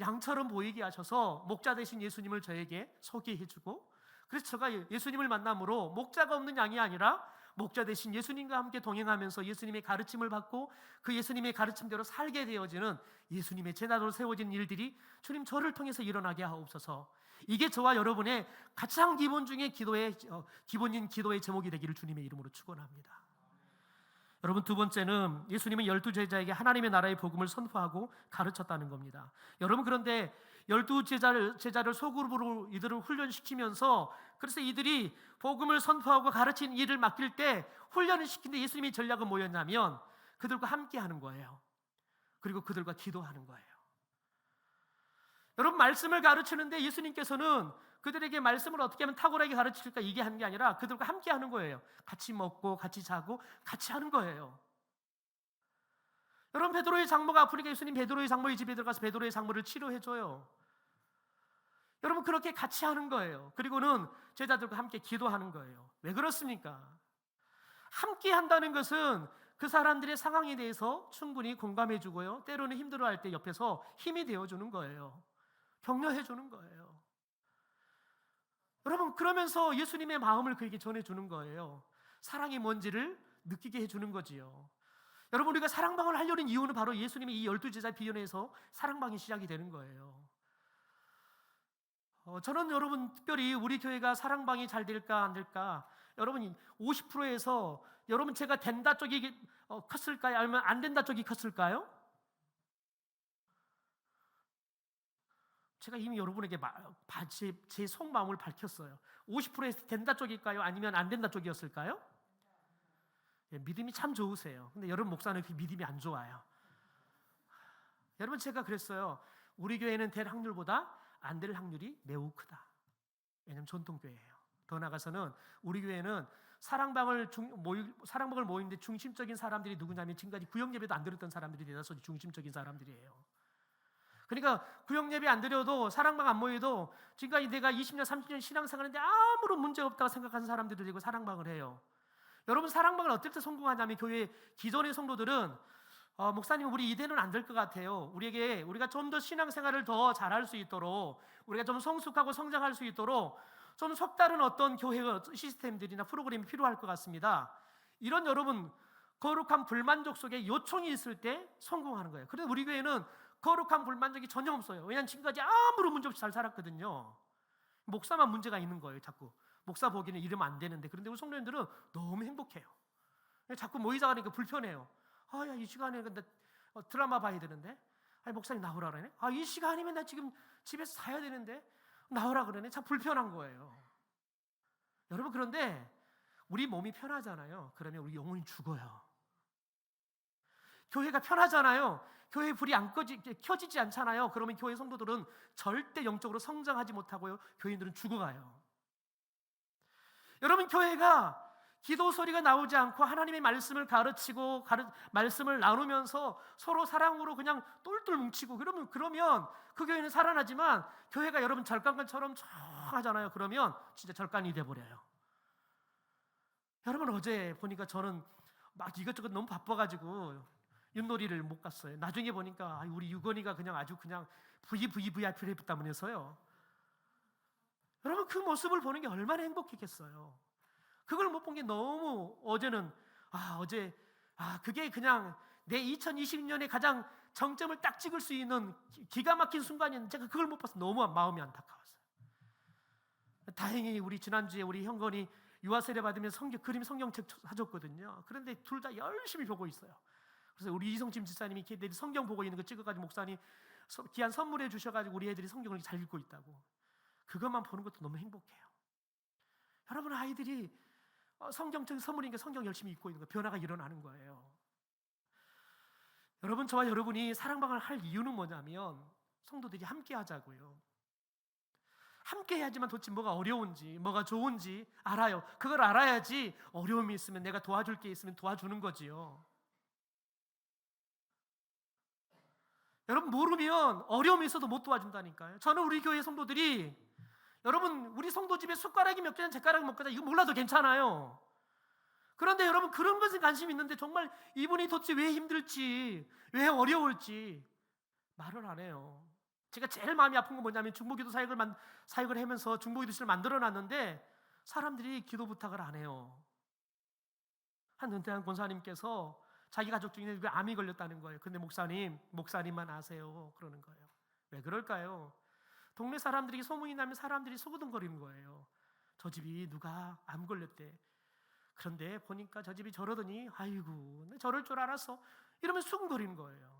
양처럼 보이게 하셔서 목자 되신 예수님을 저에게 소개해주고, 그래서 제가 예수님을 만남으로 목자가 없는 양이 아니라 목자 대신 예수님과 함께 동행하면서 예수님의 가르침을 받고 그 예수님의 가르침대로 살게 되어지는 예수님의 제자로 세워진 일들이 주님 저를 통해서 일어나게 하옵소서. 이게 저와 여러분의 가장 기본인 기도의 제목이 되기를 주님의 이름으로 축원합니다. 여러분, 두 번째는 예수님은 12제자에게 하나님의 나라의 복음을 선포하고 가르쳤다는 겁니다. 여러분, 그런데 12제자를 소그룹으로 이들을 훈련시키면서, 그래서 이들이 복음을 선포하고 가르치는 일을 맡길 때 훈련을 시키는데 예수님의 전략은 뭐였냐면 그들과 함께 하는 거예요. 그리고 그들과 기도하는 거예요. 여러분, 말씀을 가르치는데 예수님께서는 그들에게 말씀을 어떻게 하면 탁월하게 가르칠까 이게 하는 게 아니라 그들과 함께 하는 거예요. 같이 먹고 같이 자고 같이 하는 거예요. 여러분, 베드로의 장모가 아프니까 예수님 베드로의 장모의 집에 들어가서 베드로의 장모를 치료해줘요. 여러분, 그렇게 같이 하는 거예요. 그리고는 제자들과 함께 기도하는 거예요. 왜 그렇습니까? 함께 한다는 것은 그 사람들의 상황에 대해서 충분히 공감해주고요, 때로는 힘들어할 때 옆에서 힘이 되어주는 거예요. 격려해주는 거예요. 여러분, 그러면서 예수님의 마음을 그에게 전해주는 거예요. 사랑이 뭔지를 느끼게 해주는 거지요. 여러분, 우리가 사랑방을 하려는 이유는 바로 예수님의 이 12제자 비연에서 사랑방이 시작이 되는 거예요. 저는 여러분, 특별히 우리 교회가 사랑방이 잘 될까 안 될까, 여러분 50%에서 여러분 제가 된다 쪽이 컸을까요? 아니면 안 된다 쪽이 컸을까요? 제가 이미 여러분에게 제 속마음을 밝혔어요. 50%에서 된다 쪽일까요? 아니면 안 된다 쪽이었을까요? 예, 믿음이 참 좋으세요. 근데 여러분 목사는 그 믿음이 안 좋아요. 여러분, 제가 그랬어요. 우리 교회는 될 확률보다 안 될 확률이 매우 크다. 왜냐하면 전통교회예요. 더 나아가서는 우리 교회는 사랑방을 모이는데 중심적인 사람들이 누구냐면 지금까지 구역예배도 안 드렸던 사람들이 대다수 중심적인 사람들이에요. 그러니까 구역예배 안 드려도 사랑방 안 모여도 지금까지 내가 20년 30년 신앙생활하는데 아무런 문제 없다고 생각하는 사람들이 되고 사랑방을 해요. 여러분, 사랑방을 어떨 때 성공하냐면 교회 기존의 성도들은 목사님 우리 이대는 안 될 것 같아요. 우리가 좀 더 신앙생활을 더 잘할 수 있도록, 우리가 좀 성숙하고 성장할 수 있도록 좀 색다른 어떤 교회 시스템들이나 프로그램이 필요할 것 같습니다. 이런 여러분 거룩한 불만족 속에 요청이 있을 때 성공하는 거예요. 그런데 우리 교회는 거룩한 불만족이 전혀 없어요. 왜냐하면 지금까지 아무런 문제 없이 잘 살았거든요. 목사만 문제가 있는 거예요. 자꾸 목사 보기에는 이러면 안 되는데, 그런데 우리 성도님들은 너무 행복해요. 자꾸 모이자 하니까 불편해요. 야, 이 시간에 근데 드라마 봐야 되는데, 아니 목사님 나오라 그러네. 이 시간이면 나 지금 집에서 자야 되는데 나오라 그러네. 참 불편한 거예요. 여러분, 그런데 우리 몸이 편하잖아요. 그러면 우리 영혼이 죽어요. 교회가 편하잖아요. 교회 불이 켜지지 않잖아요. 그러면 교회 성도들은 절대 영적으로 성장하지 못하고요, 교인들은 죽어가요. 여러분, 교회가 기도 소리가 나오지 않고 하나님의 말씀을 가르치고 말씀을 나누면서 서로 사랑으로 그냥 똘똘 뭉치고 그러면 그 교회는 살아나지만, 교회가 여러분 절간간처럼 하잖아요. 그러면 진짜 절간이 돼버려요. 여러분, 어제 보니까 저는 막 이것저것 너무 바빠가지고 윷놀이를 못 갔어요. 나중에 보니까 우리 유건이가 아주 VVIP를 했다면서요. 여러분, 그 모습을 보는 게 얼마나 행복했겠어요. 그걸 못 본 게 너무, 어제는 그게 그냥 내 2020년에 가장 정점을 딱 찍을 수 있는 기가 막힌 순간이었는데 제가 그걸 못 봐서 너무 마음이 안타까웠어요. 다행히 우리 지난주에 우리 형건이 유아 세례 받으면 성경책 사줬거든요. 그런데 둘 다 열심히 보고 있어요. 그래서 우리 이성진 집사님이 걔들이 성경 보고 있는 거 찍어가지고 목사님 귀한 선물해 주셔가지고 우리 애들이 성경을 잘 읽고 있다고. 그것만 보는 것도 너무 행복해요. 여러분, 아이들이 성경책 선물이니까 성경 열심히 읽고 있는 거, 변화가 일어나는 거예요. 여러분, 저와 여러분이 사랑방을 할 이유는 뭐냐면 성도들이 함께 하자고요. 함께 해야지만 도대체 뭐가 어려운지 뭐가 좋은지 알아요. 그걸 알아야지 어려움이 있으면 내가 도와줄 게 있으면 도와주는 거지요. 여러분, 모르면 어려움이 있어도 못 도와준다니까요. 저는 우리 교회 성도들이, 여러분 우리 성도 집에 숟가락이 몇 개냐 젓가락이 몇 개냐 이거 몰라도 괜찮아요. 그런데 여러분, 그런 것에 관심이 있는데 정말 이분이 도대체 왜 힘들지, 왜 어려울지 말을 안 해요. 제가 제일 마음이 아픈 건 뭐냐면 중보기도 사역을 하면서 중보기도실을 만들어놨는데 사람들이 기도 부탁을 안 해요. 한 은퇴한 권사님께서 자기 가족 중에 암이 걸렸다는 거예요. 근데 목사님만 아세요. 그러는 거예요. 왜 그럴까요? 동네 사람들이 소문이 나면 사람들이 소구동거리는 거예요. 저 집이 누가 암 걸렸대. 그런데 보니까 저 집이 저러더니 아이고 저럴 줄 알았어. 이러면 수군거리는 거예요.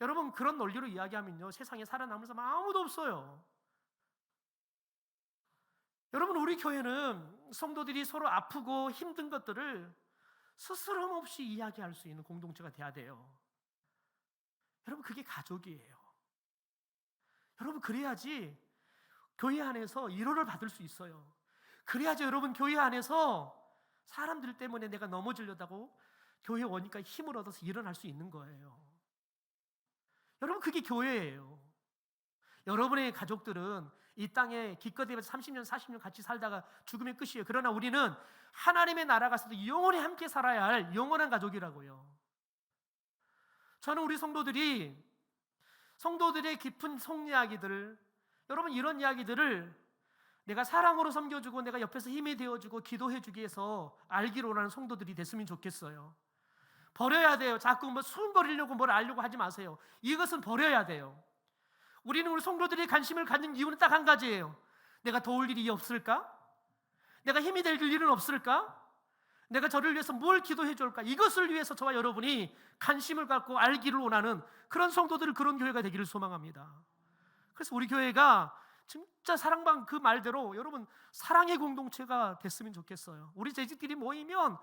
여러분, 그런 논리로 이야기하면요, 세상에 살아남을 사람 아무도 없어요. 여러분, 우리 교회는 성도들이 서로 아프고 힘든 것들을 스스럼 없이 이야기할 수 있는 공동체가 돼야 돼요. 여러분, 그게 가족이에요. 여러분, 그래야지 교회 안에서 위로를 받을 수 있어요. 그래야지 여러분, 교회 안에서 사람들 때문에 내가 넘어지려다고 교회 오니까 힘을 얻어서 일어날 수 있는 거예요. 여러분, 그게 교회예요. 여러분의 가족들은 이 땅에 기껏 해서 30년, 40년 같이 살다가 죽으면 끝이에요. 그러나 우리는 하나님의 나라 가서도 영원히 함께 살아야 할 영원한 가족이라고요. 저는 우리 성도들의 깊은 속 이야기들, 여러분, 이런 이야기들을 내가 사랑으로 섬겨주고 내가 옆에서 힘이 되어주고 기도해주기 위해서 알기로 원하는 성도들이 됐으면 좋겠어요. 버려야 돼요. 자꾸 수근거리려고 뭘 알려고 하지 마세요. 이것은 버려야 돼요. 우리는 우리 성도들이 관심을 갖는 이유는 딱 한 가지예요. 내가 도울 일이 없을까? 내가 힘이 될 일은 없을까? 내가 저를 위해서 뭘 기도해 줄까? 이것을 위해서 저와 여러분이 관심을 갖고 알기를 원하는 그런 성도들, 그런 교회가 되기를 소망합니다. 그래서 우리 교회가 진짜 사랑방 그 말대로 여러분 사랑의 공동체가 됐으면 좋겠어요. 우리 재직들이 모이면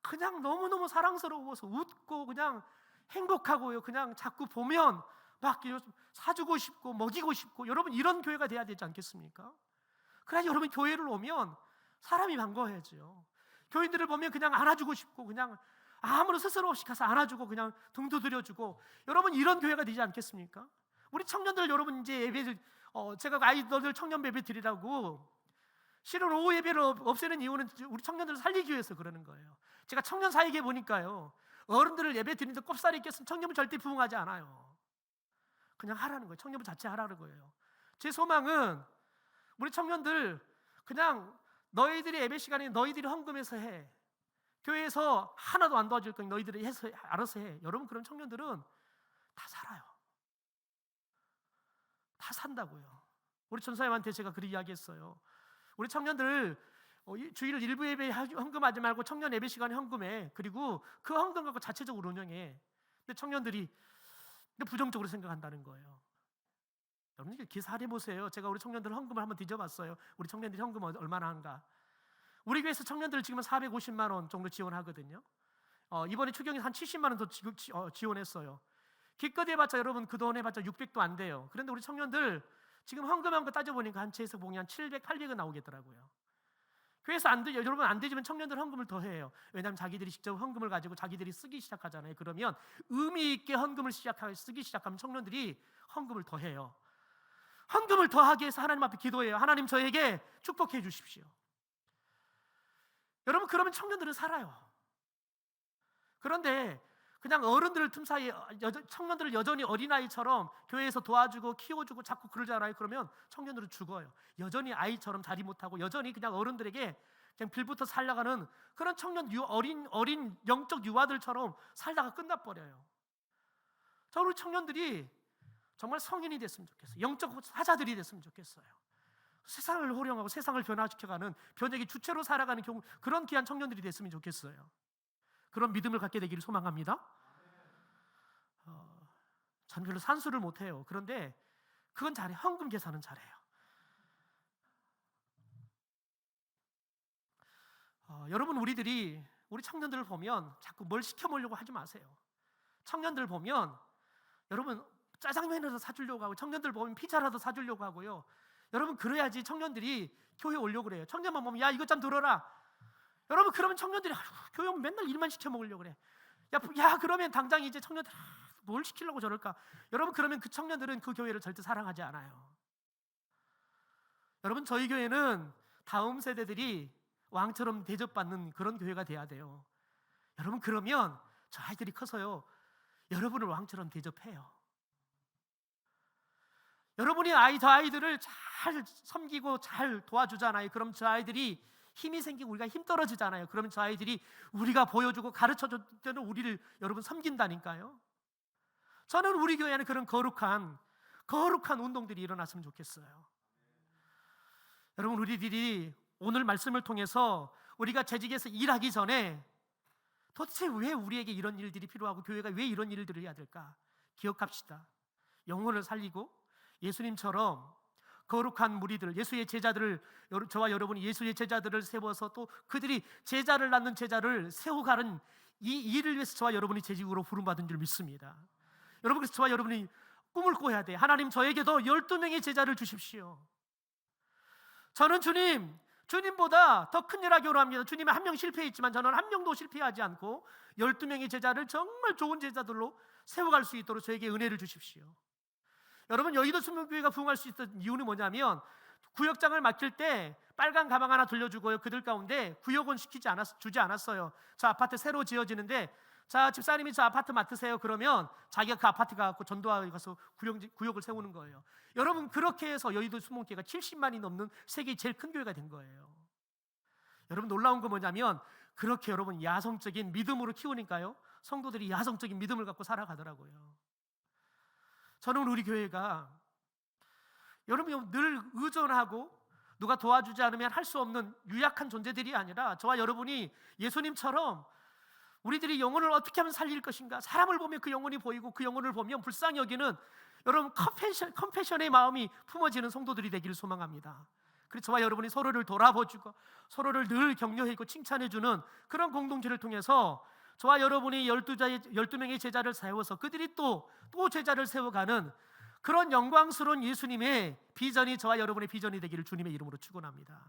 그냥 너무너무 사랑스러워서 웃고 그냥 행복하고요. 그냥 자꾸 보면 막 사주고 싶고 먹이고 싶고, 여러분 이런 교회가 돼야 되지 않겠습니까? 그래야 여러분 교회를 오면 사람이 반가워야죠. 교인들을 보면 그냥 안아주고 싶고 그냥 아무런 스스럼 없이 가서 안아주고 그냥 등 두드려주고, 여러분 이런 교회가 되지 않겠습니까? 우리 청년들 여러분 이제 예배를 제가 아이들 청년 예배 드리라고 실은 오후 예배를 없애는 이유는 우리 청년들을 살리기 위해서 그러는 거예요. 제가 청년 사역에 보니까요, 어른들을 예배 드리는데 꼽살이 꼈으면 청년부 절대 부응하지 않아요. 그냥 하라는 거예요. 청년부 자체 하라는 거예요. 제 소망은 우리 청년들 그냥 너희들이 예배 시간에 너희들이 헌금해서 해. 교회에서 하나도 안 도와줄 거니 너희들이 해서 알아서 해. 여러분 그런 청년들은 다 살아요. 다 산다고요. 우리 전사님한테 제가 그렇게 이야기했어요. 우리 청년들 주일 일부 예배 헌금하지 말고 청년 예배 시간에 헌금해. 그리고 그 헌금 갖고 자체적으로 운영해. 근데 청년들이 부정적으로 생각한다는 거예요. 여러분 기사해 보세요. 제가 우리 청년들 헌금을 한번 뒤져봤어요. 우리 청년들이 헌금 얼마나 한가. 우리 교회에서 청년들 지금 450만 원 정도 지원하거든요. 이번에 추경이 한 70만 원 더 지원했어요. 기껏 해봤자 여러분 그 돈 해봤자 600도 안 돼요. 그런데 우리 청년들 지금 헌금한 거 따져보니까 한 채에서 봉이 한 700, 800은 나오겠더라고요. 교회에서 여러분 안 되지만 청년들 헌금을 더 해요. 왜냐하면 자기들이 직접 헌금을 가지고 자기들이 쓰기 시작하잖아요. 그러면 의미 있게 헌금을 쓰기 시작하면 청년들이 헌금을 더 해요. 헌금을 더 하기 위해서 하나님 앞에 기도해요. 하나님 저에게 축복해 주십시오. 여러분 그러면 청년들은 살아요. 그런데 그냥 어른들 틈 사이에 청년들을 여전히 어린아이처럼 교회에서 도와주고 키워주고 자꾸 그러잖아요. 그러면 청년들은 죽어요. 여전히 아이처럼 자리 못하고 여전히 그냥 어른들에게 그냥 빌부터 살아가는 그런 어린 영적 유아들처럼 살다가 끝나버려요. 우리 청년들이 정말 성인이 됐으면 좋겠어요. 영적 사자들이 됐으면 좋겠어요. 세상을 호령하고 세상을 변화시켜가는 변혁의 주체로 살아가는 그런 귀한 청년들이 됐으면 좋겠어요. 그런 믿음을 갖게 되기를 소망합니다. 저는 별로 산수를 못해요. 그런데 그건 잘해요. 헌금 계산은 잘해요. 여러분 우리 청년들을 보면 자꾸 뭘 시켜먹으려고 하지 마세요. 청년들 보면 여러분 짜장면이라도 사주려고 하고, 청년들 보면 피자라도 사주려고 하고요. 여러분 그래야지 청년들이 교회 오려고 그래요. 청년만 보면 야 이것 좀 들어라. 여러분 그러면 청년들이 교회 오면 맨날 일만 시켜 먹으려고 그래. 야 그러면 당장 이제 청년들 뭘 시키려고 저럴까. 여러분 그러면 그 청년들은 그 교회를 절대 사랑하지 않아요. 여러분 저희 교회는 다음 세대들이 왕처럼 대접받는 그런 교회가 돼야 돼요. 여러분 그러면 저 아이들이 커서요 여러분을 왕처럼 대접해요. 여러분이 저 아이들을 잘 섬기고 잘 도와주잖아요. 그럼 저 아이들이 힘이 생기고 우리가 힘 떨어지잖아요. 그러면 저 아이들이 우리가 보여주고 가르쳐줄 때는 우리를 여러분 섬긴다니까요. 저는 우리 교회 안에 그런 거룩한 운동들이 일어났으면 좋겠어요. 여러분, 우리들이 오늘 말씀을 통해서 우리가 재직에서 일하기 전에 도대체 왜 우리에게 이런 일들이 필요하고 교회가 왜 이런 일들을 해야 될까? 기억합시다. 영혼을 살리고 예수님처럼 거룩한 무리들, 예수의 제자들을, 저와 여러분이 예수의 제자들을 세워서 또 그들이 제자를 낳는 제자를 세워가는 이 일을 위해서 저와 여러분이 재직으로 부름받은 줄 믿습니다. 여러분, 그래서 저와 여러분이 꿈을 꿔야 돼. 하나님, 저에게도 12명의 제자를 주십시오. 저는 주님보다 더 큰 일하기 원합니다. 주님은 한 명 실패했지만 저는 한 명도 실패하지 않고 12명의 제자를 정말 좋은 제자들로 세워갈 수 있도록 저에게 은혜를 주십시오. 여러분, 여의도 순명교회가 부흥할 수 있었던 이유는 뭐냐면 구역장을 맡길 때 빨간 가방 하나 돌려주고요. 그들 가운데 구역은 주지 않았어요. 저 아파트 새로 지어지는데, 자, 집사님이 저 아파트 맡으세요. 그러면 자기가 그 아파트 가서 전도하고 가서 구역을 세우는 거예요. 여러분, 그렇게 해서 여의도 순명교회가 70만이 넘는 세계 제일 큰 교회가 된 거예요. 여러분, 놀라운 거 뭐냐면 그렇게 여러분 야성적인 믿음으로 키우니까요, 성도들이 야성적인 믿음을 갖고 살아가더라고요. 저는 우리 교회가 여러분 늘 의존하고 누가 도와주지 않으면 할 수 없는 유약한 존재들이 아니라 저와 여러분이 예수님처럼 우리들이 영혼을 어떻게 하면 살릴 것인가, 사람을 보면 그 영혼이 보이고 그 영혼을 보면 불쌍히 여기는 여러분 컴패션의 마음이 품어지는 성도들이 되기를 소망합니다. 그래서 저와 여러분이 서로를 돌아보주고 서로를 늘 격려해주고 칭찬해주는 그런 공동체를 통해서 저와 여러분이 12명의 제자를 세워서 그들이 또 제자를 세워가는 그런 영광스러운 예수님의 비전이 저와 여러분의 비전이 되기를 주님의 이름으로 축원합니다.